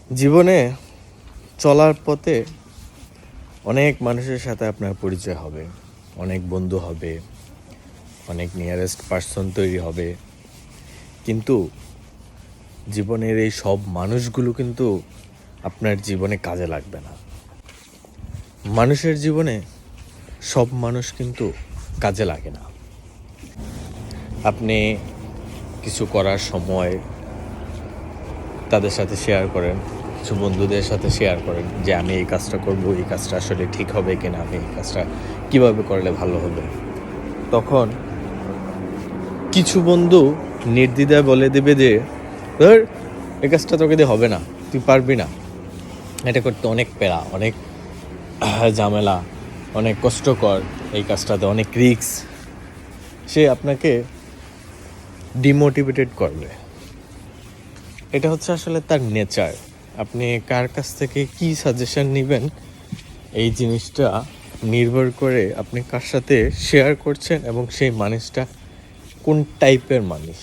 জীবনে চলার পথে অনেক মানুষের সাথে আপনার পরিচয় হবে, অনেক বন্ধু হবে, অনেক নিয়ারেস্ট পার্সন তৈরি হবে, কিন্তু জীবনের এই সব মানুষগুলো কিন্তু আপনার জীবনে কাজে লাগবে না। মানুষের জীবনে সব মানুষ কিন্তু কাজে লাগে না। আপনি কিছু করার সময় তাদের সাথে শেয়ার করেন, কিছু বন্ধুদের সাথে শেয়ার করেন যে আমি এই কাজটা করব, এই কাজটা আসলে ঠিক হবে কিনা, আমি এই কাজটা কীভাবে করলে ভালো হবে। তখন কিছু বন্ধু নির্দ্বিধায় বলে দেবে যে ধর এই কাজটা তোকে দিয়ে হবে না, তুই পারবি না, এটা করতে অনেক প্যারা, অনেক ঝামেলা, অনেক কষ্টকর, এই কাজটাতে অনেক রিস্ক। সে আপনাকে ডিমোটিভেটেড করবে। এটা হচ্ছে আসলে তার নেচার। আপনি কার কাছ থেকে কী সাজেশন নেবেন এই জিনিসটা নির্ভর করে আপনি কার সাথে শেয়ার করছেন এবং সেই মানুষটা কোন টাইপের মানুষ।